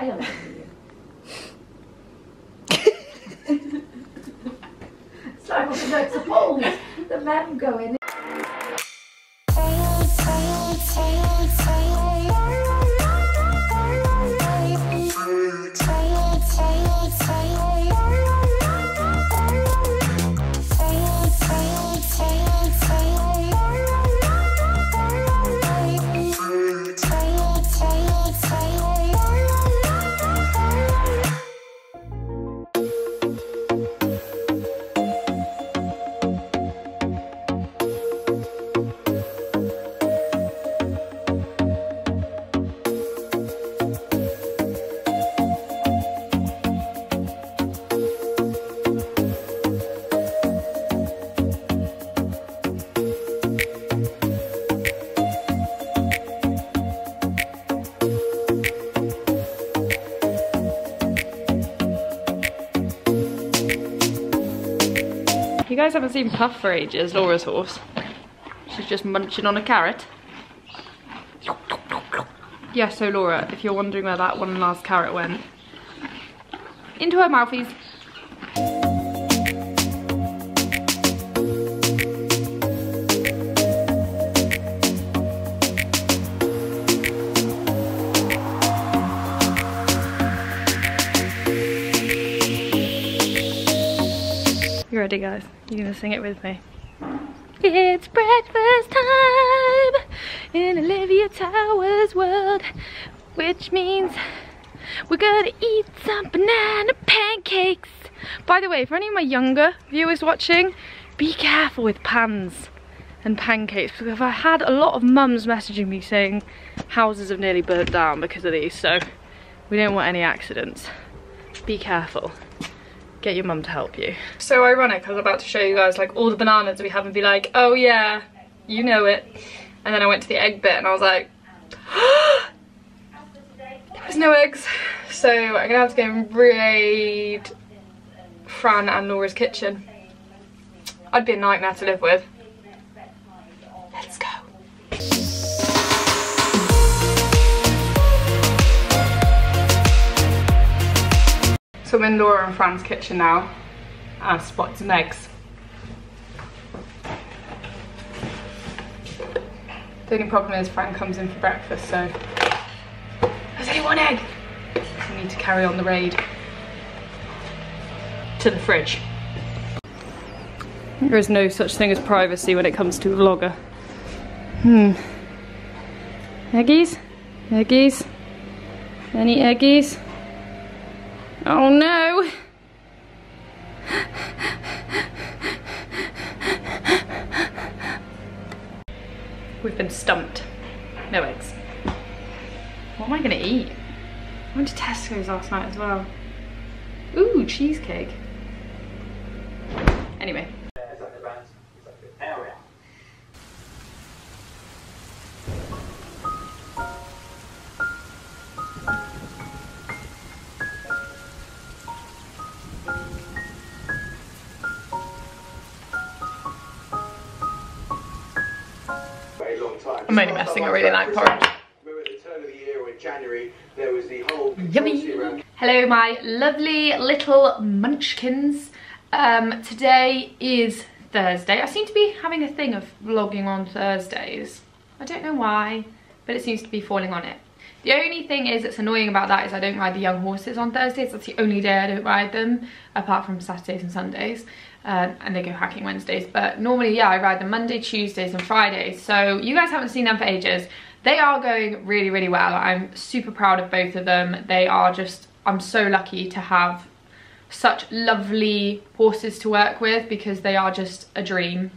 tail over you. It's like all the notes of balls, the men going. You guys haven't seen Puff for ages, Laura's horse. She's just munching on a carrot. Yeah, so Laura, if you're wondering where that one last carrot went, into her mouthies. You ready, guys? You're gonna sing it with me. It's breakfast time in Olivia Towers' world, which means we're gonna eat some banana pancakes. By the way, for any of my younger viewers watching, be careful with pans and pancakes, because I've had a lot of mums messaging me saying houses have nearly burnt down because of these, so we don't want any accidents. Be careful. Get your mum to help you. So ironic, I was about to show you guys like all the bananas we have and be like, oh yeah, you know it. And then I went to the egg bit and I was like, there was no eggs. So I'm gonna have to go and raid Fran and Laura's kitchen. I'd be a nightmare to live with. Let's go. So I'm in Laura and Fran's kitchen now, and I've spotted some eggs. The only problem is Fran comes in for breakfast, so there's only one egg. We need to carry on the raid to the fridge. There is no such thing as privacy when it comes to a vlogger. Eggies? Eggies? Any eggies? Oh no! We've been stumped. No eggs. What am I gonna eat? I went to Tesco's last night as well. Ooh, cheesecake. Anyway. I'm only messing, I really like porridge. Yummy! Hello my lovely little munchkins. Today is Thursday. I seem to be having a thing of vlogging on Thursdays. I don't know why, but it seems to be falling on it. The only thing is that's annoying about that is I don't ride the young horses on Thursdays. That's the only day I don't ride them, apart from Saturdays and Sundays. And they go hacking Wednesdays. But normally, yeah, I ride them Monday, Tuesdays and Fridays. So you guys haven't seen them for ages. They are going really, really well. I'm super proud of both of them. They are just, I'm so lucky to have such lovely horses to work with because they are just a dream.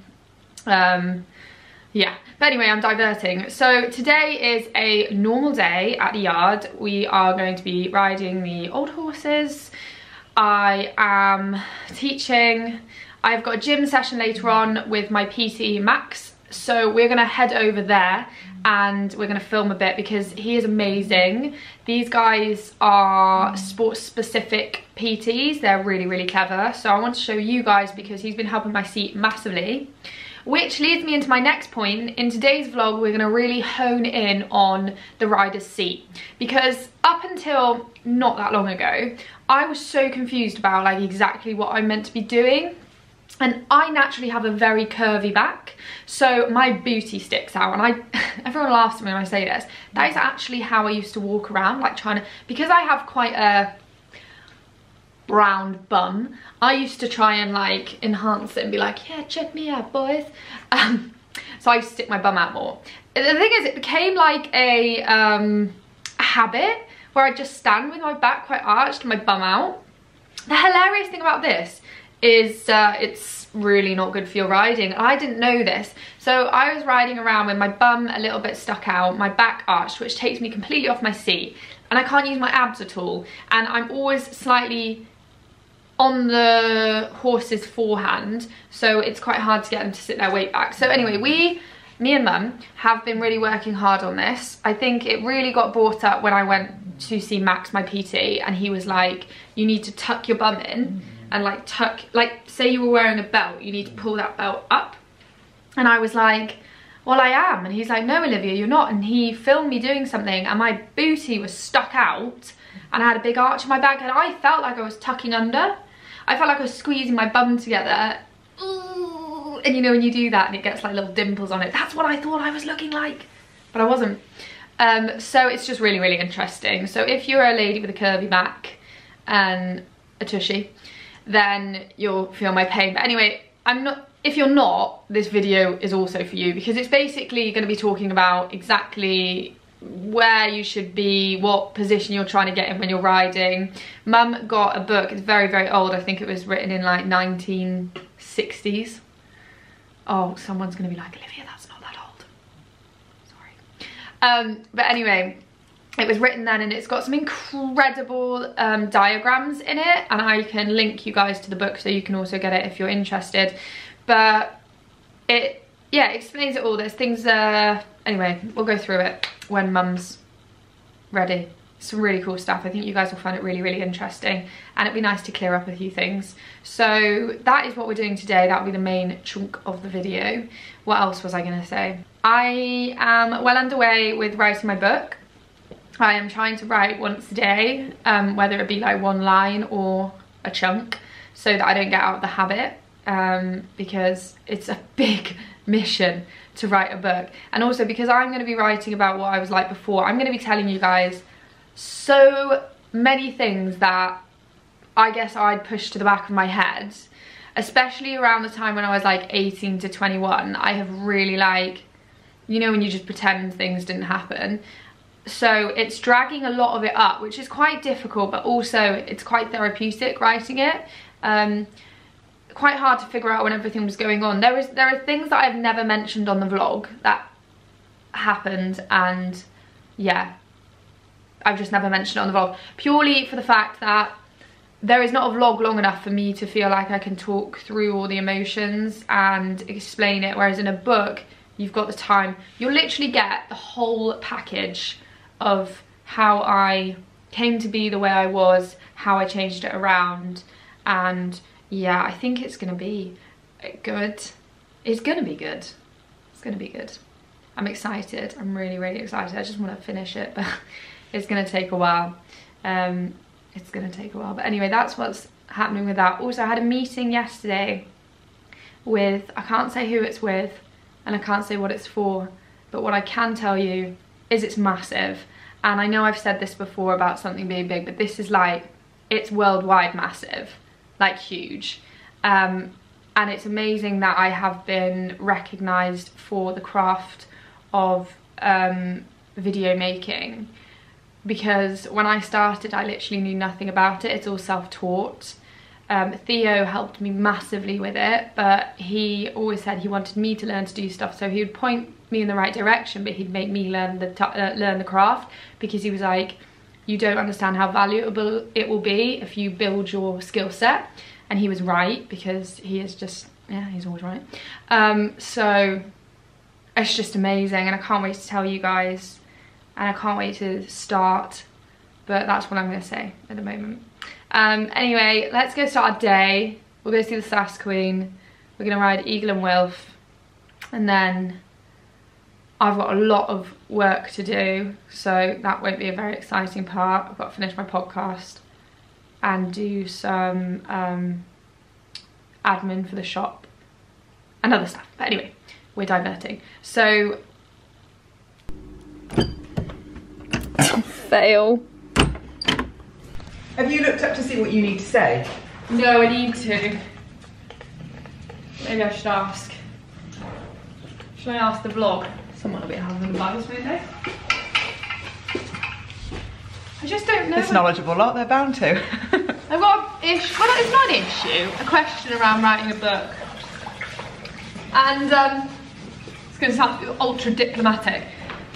Yeah, but anyway, I'm diverting. So today is a normal day at the yard. We are going to be riding the old horses. I am teaching. I've got a gym session later on with my PT Max. So we're gonna head over there and we're gonna film a bit because he is amazing. These guys are sports specific PTs. They're really, really clever. So I want to show you guys because he's been helping my seat massively. which leads me into my next point. In today's vlog, we're going to really hone in on the rider's seat, because up until not that long ago, I was so confused about like exactly what I'm meant to be doing. And I naturally have a very curvy back, so my booty sticks out, and everyone laughs at me when I say this. That is actually how I used to walk around, like trying to, because I have quite a round bum, I used to try and like enhance it and be like, yeah, check me out, boys. So I used to stick my bum out more. The thing is, it became like a habit where I just stand with my back quite arched and my bum out. The hilarious thing about this is it's really not good for your riding. I didn't know this, so I was riding around with my bum a little bit stuck out, my back arched, which takes me completely off my seat, and I can't use my abs at all, and I'm always slightly on the horse's forehand, so it's quite hard to get them to sit their weight back. So anyway, me and Mum have been really working hard on this. I think it really got brought up when I went to see Max, my PT, and he was like, you need to tuck your bum in and like tuck, like say you were wearing a belt, you need to pull that belt up. And I was like, well, I am. And he's like, no, Olivia, you're not. And he filmed me doing something and my booty was stuck out and I had a big arch in my back, and I felt like I was tucking under. I felt like I was squeezing my bum together. Ooh. And you know when you do that and it gets like little dimples on it, that's what I thought I was looking like, but I wasn't. So it's just really, really interesting. So if you're a lady with a curvy back and a tushy, then you'll feel my pain. But anyway, if you're not, this video is also for you, because it's basically going to be talking about exactly where you should be, what position you're trying to get in when you're riding. Mum got a book, it's very, very old. I think it was written in like 1960s. Oh, someone's going to be like, Olivia, that's not that old. Sorry. But anyway, it was written then, and it's got some incredible diagrams in it, and I can link you guys to the book so you can also get it if you're interested. But it, yeah, explains it all. There's things, anyway, we'll go through it when Mum's ready. Some really cool stuff. I think you guys will find it really, really interesting, and it'd be nice to clear up a few things. So that is what we're doing today. That'll be the main chunk of the video. What else was I going to say? I am well underway with writing my book. I am trying to write once a day, whether it be like one line or a chunk, so that I don't get out of the habit, because it's a big mission to write a book. And also because I'm going to be writing about what I was like before. I'm going to be telling you guys so many things that I guess I'd pushed to the back of my head, especially around the time when I was like 18 to 21. I have really, like, you know when you just pretend things didn't happen. So it's dragging a lot of it up, which is quite difficult, but also it's quite therapeutic writing it. Quite hard to figure out when everything was going on. There are things that I've never mentioned on the vlog that happened, and yeah, I've just never mentioned it on the vlog, purely for the fact that there is not a vlog long enough for me to feel like I can talk through all the emotions and explain it, whereas in a book you've got the time. You'll literally get the whole package of how I came to be the way I was, how I changed it around, and yeah, I think it's gonna be good. It's gonna be good. It's gonna be good. I'm excited. I'm really, really excited. I just want to finish it, but it's gonna take a while. It's gonna take a while. But anyway, that's what's happening with that. Also, I had a meeting yesterday with, I can't say who it's with, and I can't say what it's for, but what I can tell you is it's massive. And I know I've said this before about something being big, but this is like, it's worldwide massive, like huge. And it's amazing that I have been recognised for the craft of video making, because when I started I literally knew nothing about it. It's all self-taught. Theo helped me massively with it, but he always said he wanted me to learn to do stuff, so he would point me in the right direction, but he'd make me learn the craft, because he was like, you don't understand how valuable it will be if you build your skill set. And he was right, because he is just, yeah, he's always right. So it's just amazing, and I can't wait to tell you guys, and I can't wait to start, but that's what I'm going to say at the moment. Anyway, let's go start our day. We'll go see the Sass Queen. We're going to ride Eagle and Wilf, and then I've got a lot of work to do, so that won't be a very exciting part. I've got to finish my podcast and do some admin for the shop and other stuff. But anyway, we're diverting. So, fail. Have you looked up to see what you need to say? No, I need to. Maybe I should ask. Should I ask the vlog? Someone will be having advice, won't they? I just don't know. It's knowledgeable lot, they're bound to. I've got an issue. Well, it's not an issue. A question around writing a book. And it's going to sound ultra diplomatic.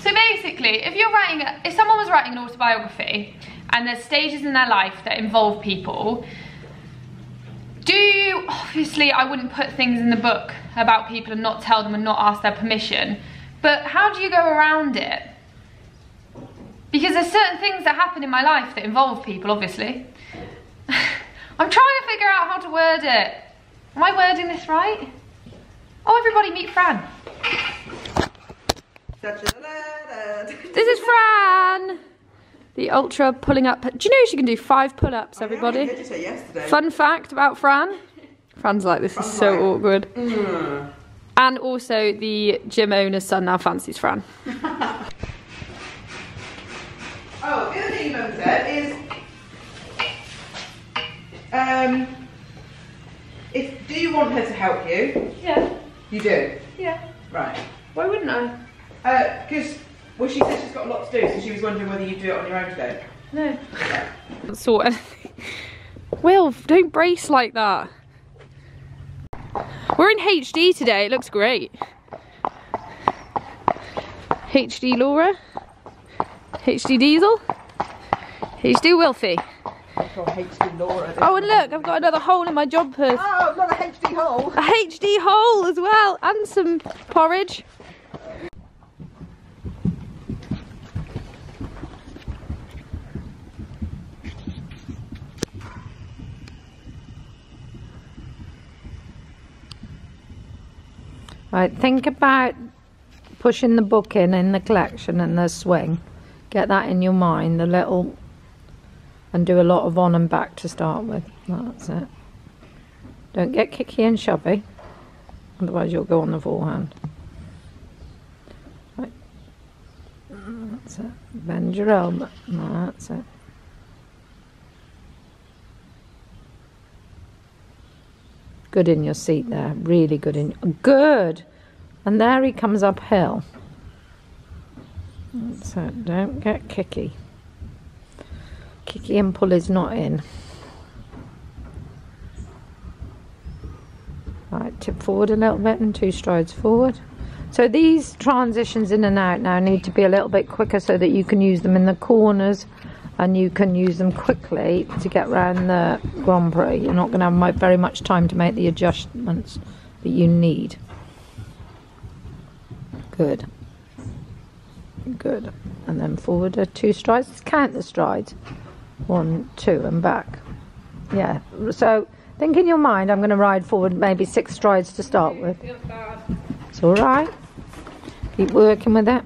So basically, if someone was writing an autobiography and there's stages in their life that involve people, obviously I wouldn't put things in the book about people and not tell them and not ask their permission, but how do you go around it? Because there's certain things that happen in my life that involve people, obviously. I'm trying to figure out how to word it. Am I wording this right? Oh, everybody meet Fran. This is Fran, the ultra pulling up. Do you know she can do 5 pull-ups, everybody? I did it yesterday. Fun fact about Fran. Fran's like, this is so awkward. And also the gym owner's son now fancies Fran. Oh, the other thing Mum said is, do you want her to help you? Yeah. You do? Yeah. Right. Why wouldn't I? Because, well, she said she's got a lot to do, so she was wondering whether you'd do it on your own today. No. Sort of. Will, don't brace like that. We're in HD today, it looks great. HD Laura. HD Diesel. HD Wilfie. HD Laura. Oh, and look, I've got another hole in my jumpers. Oh, not a HD hole. A HD hole as well, and some porridge. Right, think about pushing the book in the collection and the swing. Get that in your mind, the little, and do a lot of on and back to start with. That's it. Don't get kicky and shovey, otherwise you'll go on the forehand. Right. That's it. Bend your elbow. That's it. Good in your seat there, really good in. Good! And there he comes uphill. So don't get kicky. Kicky and pull is not in. Right, tip forward a little bit and 2 strides forward. So these transitions in and out now need to be a little bit quicker so that you can use them in the corners and you can use them quickly to get around the Grand Prix. You're not going to have very much time to make the adjustments that you need. Good. Good. And then forward 2 strides. Let's count the strides. 1, 2 and back. Yeah. So think in your mind, I'm going to ride forward maybe 6 strides to start with. It's all right. Keep working with it.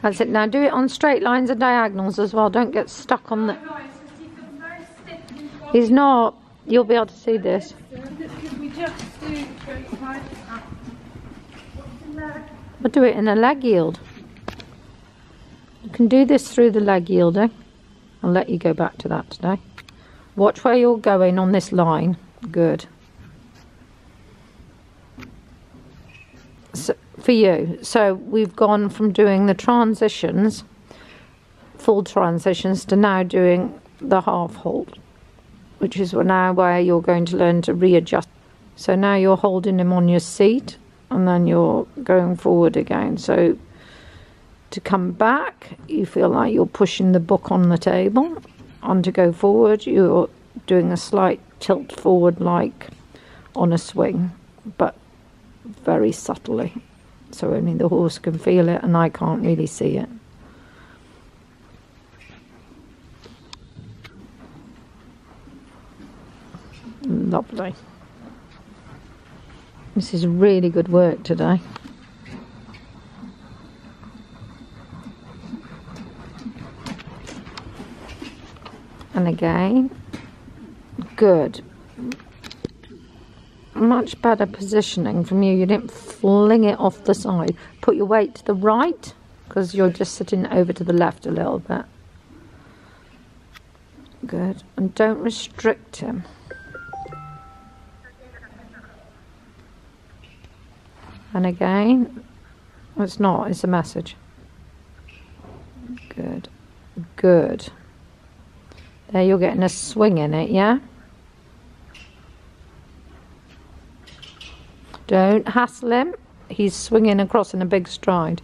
That's it. Now do it on straight lines and diagonals as well. Don't get stuck on the... He's not. You'll be able to see this. I'll do it in a leg yield. You can do this through the leg yielding. I'll let you go back to that today. Watch where you're going on this line. Good. So, for you. So we've gone from doing the transitions, full transitions, to now doing the half hold, which is now where you're going to learn to readjust. So now you're holding him on your seat and then you're going forward again. So to come back, you feel like you're pushing the book on the table. On to go forward, you're doing a slight tilt forward like on a swing, but very subtly. So only the horse can feel it and I can't really see it. Lovely. This is really good work today. And again, good. Much better positioning from you. You didn't fling it off the side. Put your weight to the right because you're just sitting over to the left a little bit. Good. And don't restrict him. And again, it's not, it's a message. Good. Good. There, you're getting a swing in it, yeah? Don't hassle him. He's swinging across in a big stride.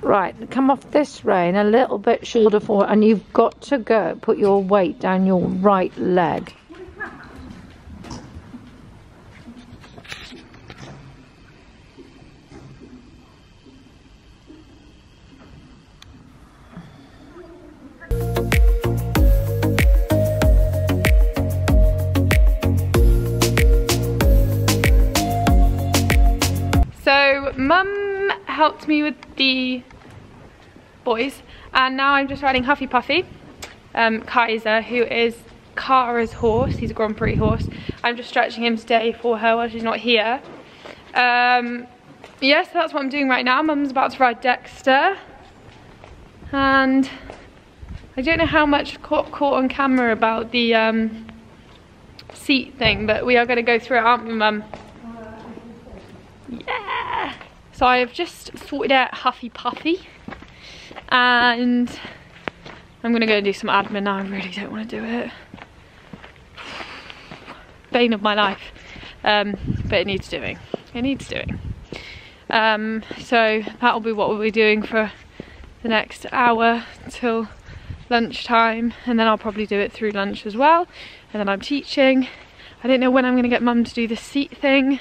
Right, come off this rein a little bit shoulder forward, and you've got to go put your weight down your right leg. So Mum helped me with the boys and now I'm just riding Huffy Puffy, Kaiser, who is Cara's horse. He's a Grand Prix horse. I'm just stretching him today for her while she's not here. Yes, that's what I'm doing right now. Mum's about to ride Dexter and I don't know how much caught on camera about the seat thing, but we are going to go through it, aren't we, Mum? Yeah! So I have just sorted out Huffy Puffy and I'm going to go do some admin now. I really don't want to do it. Bane of my life. But it needs doing. It needs doing. So that'll be what we'll be doing for the next hour till lunchtime, and then I'll probably do it through lunch as well, and then I'm teaching. I don't know when I'm going to get Mum to do the seat thing.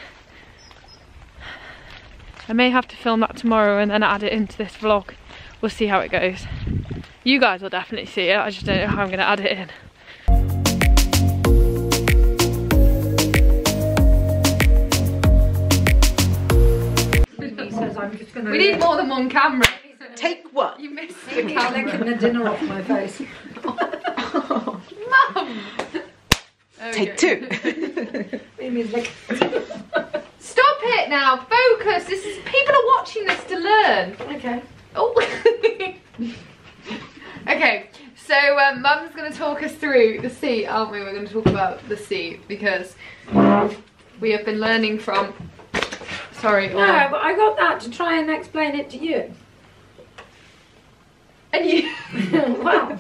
I may have to film that tomorrow and then add it into this vlog. We'll see how it goes. You guys will definitely see it, I just don't know how I'm going to add it in. He says I'm just going to... We need more than one camera. Take one. You missed the He's camera. licking the dinner off my face. Mum! Take two. Mimi's like... Stop it now, focus. This is, people are watching this to learn. Okay. Oh. Okay, so Mum's going to talk us through the seat, aren't we? We're going to talk about the seat because we have been learning from... Sorry. No, but I got that to try and explain it to you. And you... Wow.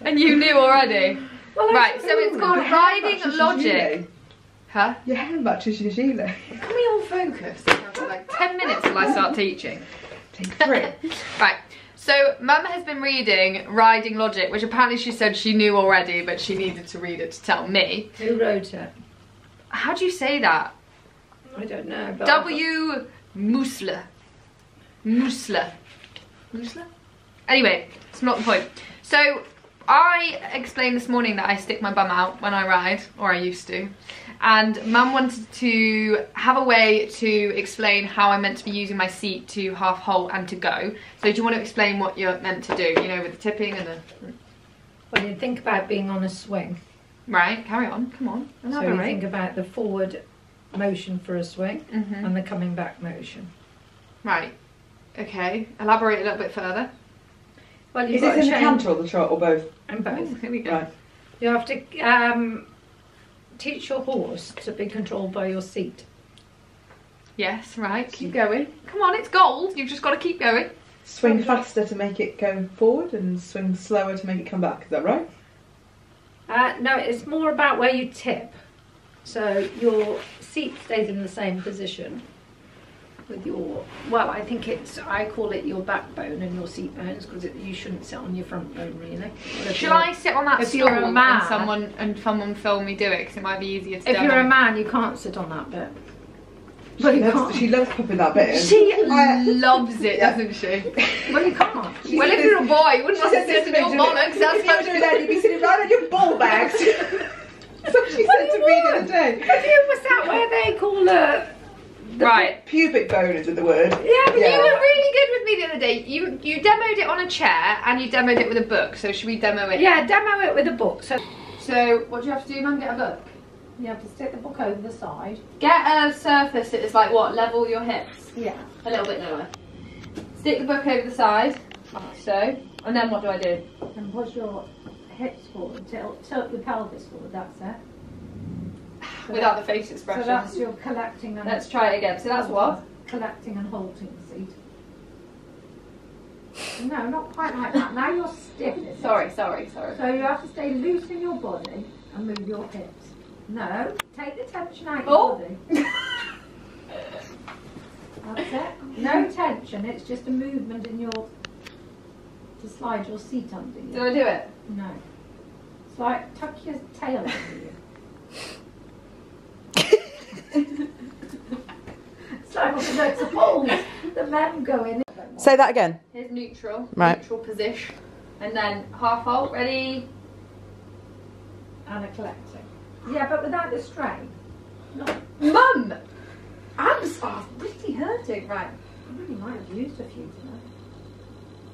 And you knew already. Well, Right, so it's called Riding Logic. Huh? Your hair matches your gilet. Can we all focus? I've got like 10 minutes till I start teaching. Take three. Right, so Mum has been reading Riding Logic, which apparently she said she knew already, but she needed to read it to tell me. Who wrote it? How do you say that? I don't know. But W. Musler. Musler. Musler? Anyway, it's not the point. So, I explained this morning that I stick my bum out when I ride, or I used to. And Mum wanted to have a way to explain how I'm meant to be using my seat to half halt and to go. So do you want to explain what you're meant to do? You know, with the tipping and the... Well, you think about being on a swing. Right, carry on. Come on. So you think about the forward motion for a swing and the coming back motion. Right. Okay. Elaborate a little bit further. Well, Is this in the canter or the trot or both? And both. Ooh, here we go. Right. You have to teach your horse to be controlled by your seat. Yes, right. Keep going. Come on, it's gold. You've just got to keep going. Swing faster to make it go forward and swing slower to make it come back. Is that right? No, it's more about where you tip. So your seat stays in the same position with your, well, I think I call it your backbone and your seat bones, because you shouldn't sit on your front bone really. Shall I sit on that if stool you're a man, and someone film me do it, because it might be easier to If demo. you're a man, you can't sit on that bit. But She loves popping that bit in. She loves it, doesn't she? Well, you can't. Well, if you're a boy, you wouldn't want to sit in your bollocks. That's if you were doing that, you'd be sitting right on your ball bags. That's what she said to me the other day. Was that where they call the right. Pubic bone is the word. Yeah, but you were really good with me the other day. You demoed it on a chair and you demoed it with a book. So should we demo it? Yeah, demo it with a book. So what do you have to do, man? Get a book. you have to stick the book over the side. Get a surface that is like what? Level your hips. Yeah. A little bit lower. Stick the book over the side. Like so. And then what do I do? And push your hips forward. Tilt your pelvis forward. That's it. So Without the face expression. So that's your collecting and... Let's try it again. So that's what? Collecting and holding the seat. No, not quite like that. Now you're stiff. Sorry. So you have to stay loose in your body and move your hips. No, take the tension out of your body. That's it. No tension. It's just a movement in your... to slide your seat under you. Did I do it? No. It's like tuck your tail under you. It's like it's a pole. The men go in. Say that again. Here's neutral. Right. Neutral position. And then half halt. Ready? And a collecting. Yeah, but without the strain. Mum! Abs are really hurting. Right. I really might have used a few today.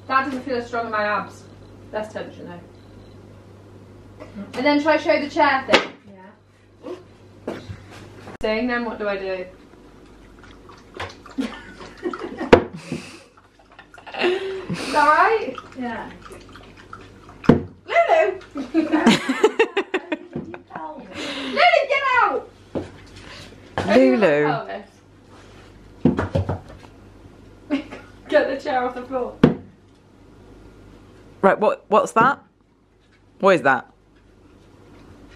That doesn't feel as strong in my abs. Less tension though. And then shall I show the chair thing? Yeah. Saying then what do I do? Is that right? Yeah. Lulu! Lily, get out! Lulu. Get the chair off the floor. Right, what's that? What is that?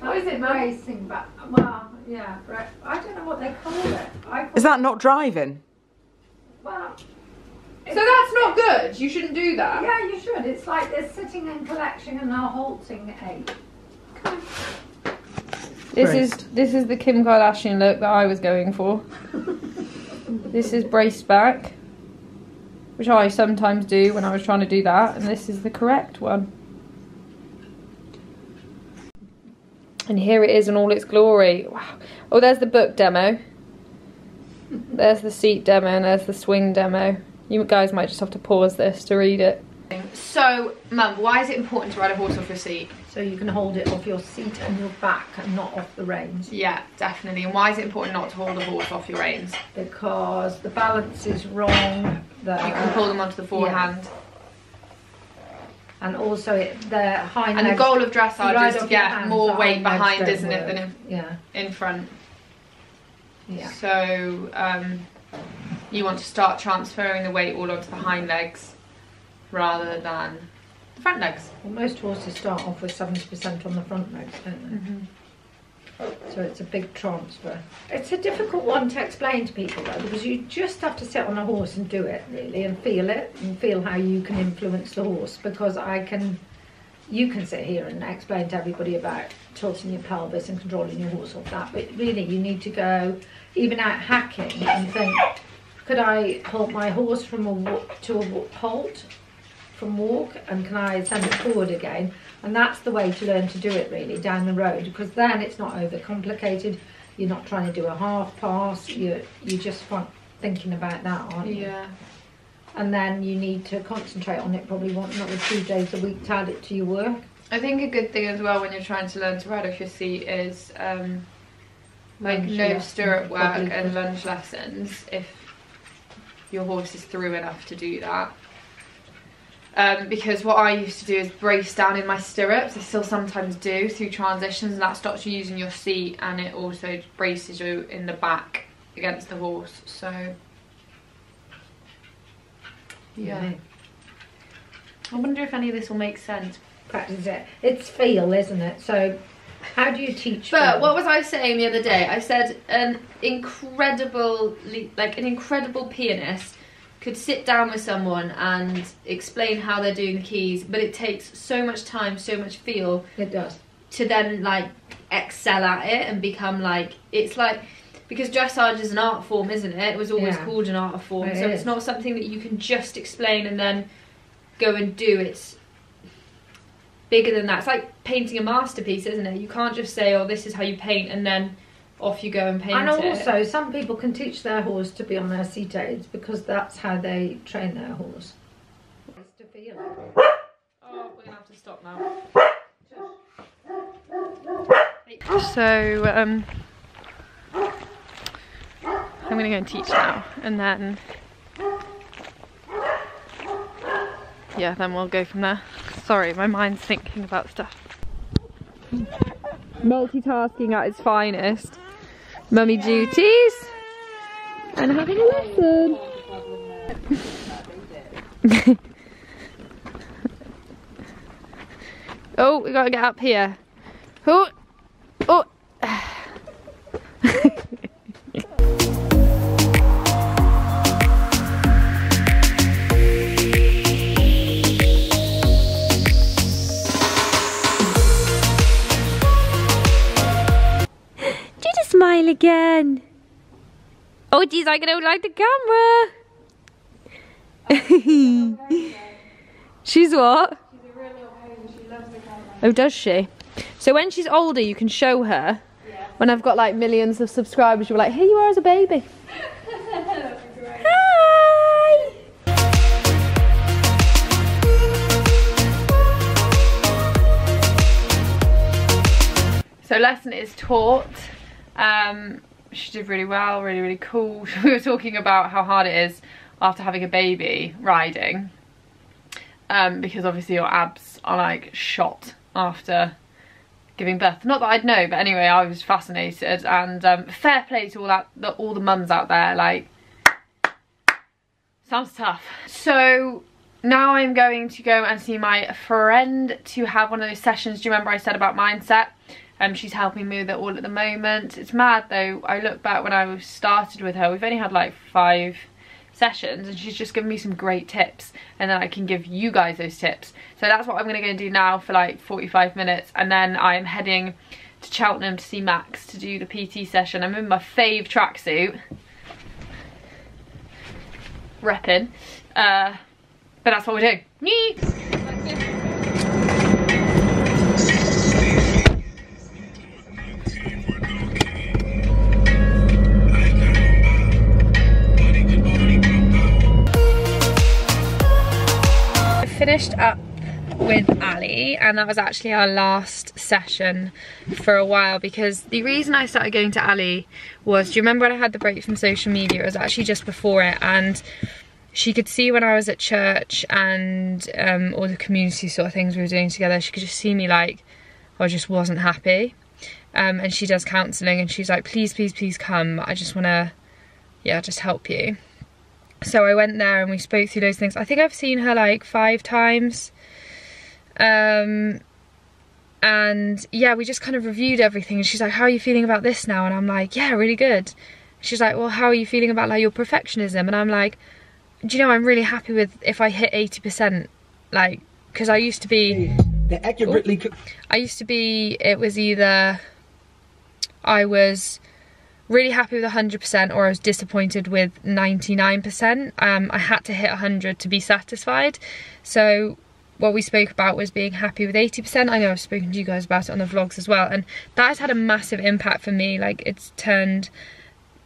What is it, Mum? Racing back. Well, yeah. I don't know what they call it. Is that not driving? Well, So that's not good. You shouldn't do that. yeah, you should. It's like they're sitting and collecting and they're halting aid. This is the Kim Kardashian look that I was going for. This is braced back, which I sometimes do when I was trying to do that, and this is the correct one. And here it is in all its glory. Wow. Oh, there's the book demo. There's the seat demo and there's the swing demo. You guys might just have to pause this to read it. So, Mum, why is it important to ride a horse off your seat? So you can hold it off your seat and your back and not off the reins. Yeah, definitely. And why is it important not to hold the horse off your reins? Because the balance is wrong. You can pull them onto the forehand. Yeah. And also the hind And legs, the goal of dressage is to off your get hands, more the weight hind legs behind, don't isn't it, work. than in front. Yeah. So you want to start transferring the weight all onto the hind legs rather than the front legs. Well, most horses start off with 70% on the front legs, don't they? So it's a big transfer. It's a difficult one to explain to people though, because you just have to sit on a horse and do it really, and feel how you can influence the horse. Because you can sit here and explain to everybody about tilting your pelvis and controlling your horse off that, but really you need to go even out hacking and think, could I hold my horse from a walk to a halt, from walk, and can I send it forward again? And that's the way to learn to do it really down the road, because then it's not overcomplicated. You're not trying to do a half pass. You just thinking about that, aren't you? Yeah. And then you need to concentrate on it. Probably want another 2 days a week to add it to your work. I think a good thing as well when you're trying to learn to ride off your seat is like no stirrup work and lunge lessons if your horse is through enough to do that. Because what I used to do is brace down in my stirrups. I still sometimes do through transitions, and that stops you using your seat, and it also braces you in the back against the horse. So yeah. I wonder if any of this will make sense. Practice it. It's feel, isn't it? So how do you teach But feel? what was I saying the other day? I said an incredible pianist could sit down with someone and explain how they're doing the keys, but it takes so much time, so much feel. It does. To then like excel at it and become like, it's like, because dressage is an art form, isn't it? It was always called an art form. So it's not something that you can just explain and then go and do. It's bigger than that. It's like painting a masterpiece, isn't it? You can't just say, oh, this is how you paint, and then off you go and paint it. And also, some people can teach their horse to be on their seat aids because that's how they train their horse. It's to feel it. Oh, we're gonna have to stop now. So, I'm gonna go and teach now, and then, yeah, then we'll go from there. Sorry, my mind's thinking about stuff. Multitasking at its finest. Mummy duties and having a lesson. Oh, we gotta get up here. Oh, oh. Smile again. Oh geez, I don't like the camera. She's what? She's a real little home. She loves the camera. Oh, does she? So when she's older, you can show her. Yeah. When I've got like millions of subscribers, you're like, here you are as a baby. That'd be great. Hi. So lesson is taught. She did really well, really cool. We were talking about how hard it is after having a baby riding, because obviously your abs are like shot after giving birth. Not that I'd know, but anyway, I was fascinated, and fair play to all the mums out there. Like, sounds tough. So now I'm going to go and see my friend to have one of those sessions. Do you remember I said about mindset? She's helping me with it all at the moment. It's mad though. I look back when I started with her, we've only had like 5 sessions, and she's just given me some great tips, and then I can give you guys those tips. So that's what I'm gonna go and do now for like 45 minutes, and then I'm heading to Cheltenham to see Max to do the PT session. I'm in my fave tracksuit, repping, but that's what we're doing. Finished up with Ali, and that was actually our last session for a while, because the reason I started going to Ali was, do you remember when I had the break from social media? It was actually just before it, and she could see when I was at church and all the community sort of things we were doing together, she could just see me like I just wasn't happy, and she does counselling, and she's like, please come, I just want to, yeah, just help you. So I went there and we spoke through those things. I think I've seen her like 5 times. And yeah, we just kind of reviewed everything. And she's like, how are you feeling about this now? And I'm like, yeah, really good. She's like, well, how are you feeling about like your perfectionism? And I'm like, do you know, I'm really happy with if I hit 80%. Like, because I used to be... it was either I was really happy with 100% or I was disappointed with 99%. I had to hit 100 to be satisfied. So what we spoke about was being happy with 80%. I know I've spoken to you guys about it on the vlogs as well, and that has had a massive impact for me. Like, it's turned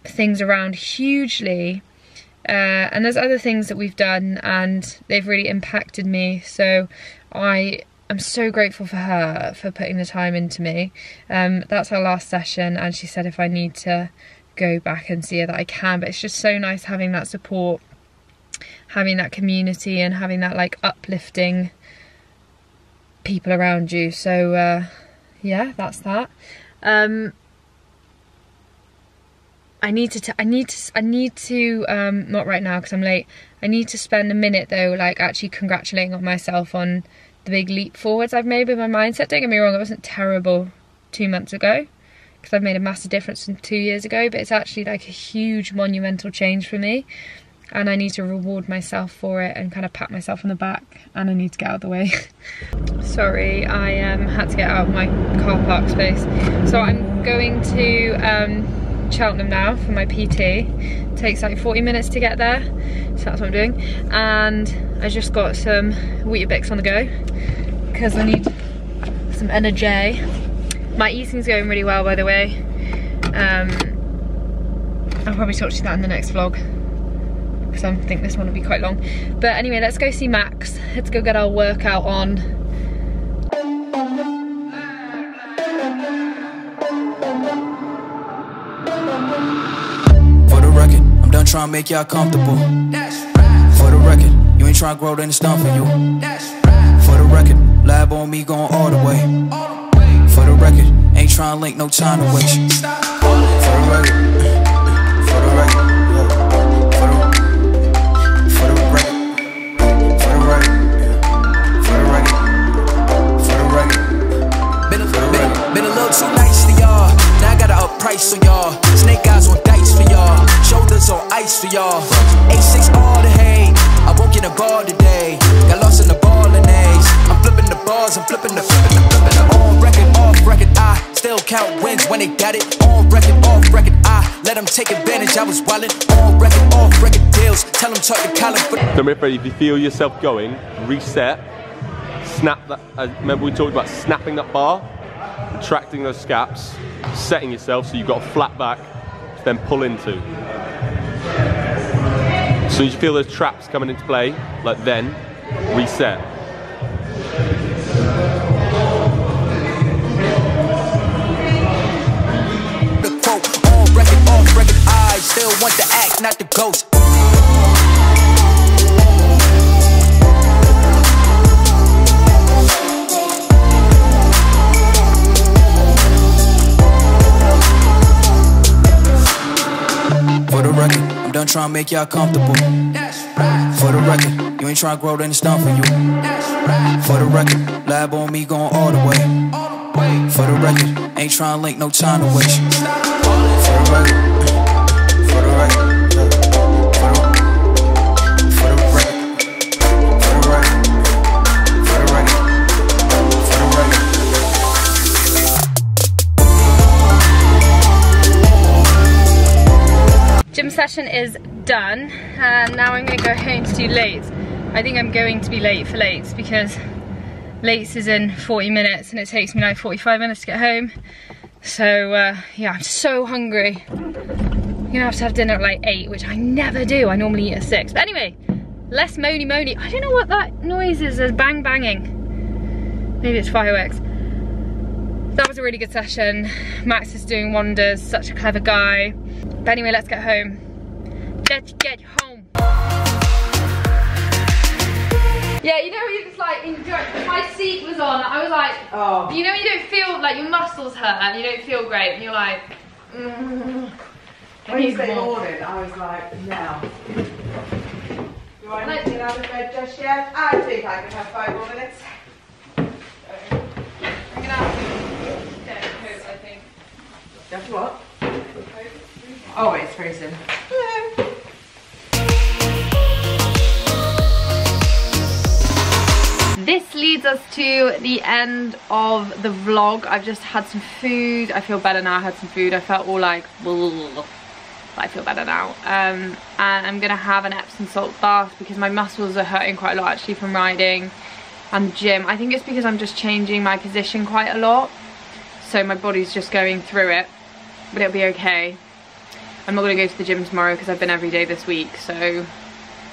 things around hugely. And there's other things that we've done and they've really impacted me. So I I'm so grateful for her for putting the time into me. That's our last session, and she said if I need to go back and see her that I can, but it's just so nice having that support, having that community, and having that like uplifting people around you. So yeah, that's that. I need to not right now because I'm late. I need to spend a minute though, like actually congratulating myself on the big leap forwards I've made with my mindset. Don't get me wrong, it wasn't terrible 2 months ago, because I've made a massive difference from 2 years ago, but it's actually like a huge monumental change for me, and I need to reward myself for it and kind of pat myself on the back, and I need to get out of the way. Sorry, I had to get out of my car park space. So I'm going to Cheltenham now for my PT. It takes like 40 minutes to get there, so that's what I'm doing. And I just got some Weetabix on the go because I need some energy. My eating's going really well, by the way. I'll probably talk to you about in the next vlog because I think this one will be quite long. But anyway, let's go see Max. Let's go get our workout on. Trying to make y'all comfortable. For the record, you ain't trying to grow, then it's done for you. For the record, lab on me going all the way. For the record, ain't trying to link, no time to waste. For the record, for the record, for the record, for the record, for the record. Been a little too nice for y'all. Now I gotta up price on y'all. Snake eyes on dice for y'all. Shoulders on ice for y'all. A6 all the hate. I won't get a ball today. Got lost in the ball and A's. I'm flipping the bars, I'm flipping the on record, off record. I still count wins when they got it. On record, off record. I let them take advantage. I was wildin'. On record, off record deals. Tell them talk to Colin. Don't be afraid. If you feel yourself going, reset. Snap that. Remember we talked about snapping that bar, retracting those scaps, setting yourself so you've got a flat back to then pull into. As soon as you feel those traps coming into play, like then, reset. The quote, on record, off record, I still want the act, not the ghost. For the record, I'm done trying to make y'all comfortable. For the record, you ain't trying to grow, then it's done for you. For the record, lab on me going all the way. For the record, ain't trying to link, no time to waste. For the record, for the record. Gym session is done, and now I'm going to go home to do lates. I think I'm going to be late for lates because lates is in 40 minutes and it takes me like 45 minutes to get home. So yeah, I'm so hungry. I'm gonna have to have dinner at like 8, which I never do. I normally eat at 6. But anyway, less moany. I don't know what that noise is. There's banging. Maybe it's fireworks. That was a really good session. Max is doing wonders, such a clever guy. But anyway, let's get home. Let's get home. Yeah, you know, you just like enjoy. My seat was on. I was like, oh. You know, you don't feel like your muscles hurt and you don't feel great, and you're like, When you said morning, I was like, now. Do I need to get out of bed just yet? I think I could have 5 more minutes. I'm gonna have to get a coat, I think. Just what? Oh, it's freezing. Hello. This leads us to the end of the vlog. I've just had some food. I feel better now. I had some food. I felt all like, but I feel better now. And I'm gonna have an Epsom salt bath because my muscles are hurting quite a lot actually from riding and the gym. I think it's because I'm just changing my position quite a lot. So my body's just going through it, but it'll be okay. I'm not gonna go to the gym tomorrow because I've been every day this week. So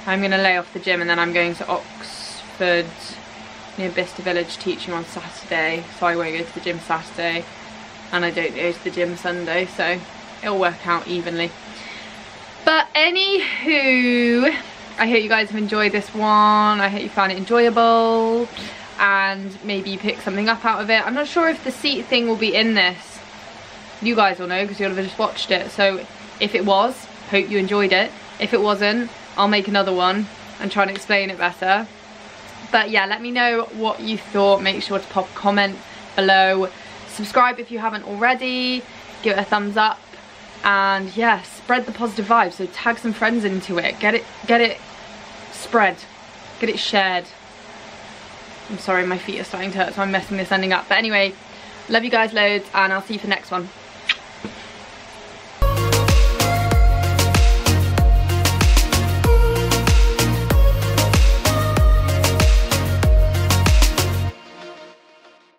I'm gonna lay off the gym and then I'm going to Oxford near Bicester Village teaching on Saturday, so I won't go to the gym Saturday, and I don't go to the gym Sunday, so it'll work out evenly. But anywho, I hope you guys have enjoyed this one. I hope you found it enjoyable and maybe you pick something up out of it. I'm not sure if the seat thing will be in this. You guys will know because you'll have just watched it. So if it was, hope you enjoyed it. If it wasn't, I'll make another one and try and explain it better. But yeah, let me know what you thought. Make sure to pop a comment below. Subscribe if you haven't already. Give it a thumbs up. And yeah, spread the positive vibes. So tag some friends into it. Get it spread. Get it shared. I'm sorry, my feet are starting to hurt, so I'm messing this ending up. But anyway, love you guys loads, and I'll see you for the next one.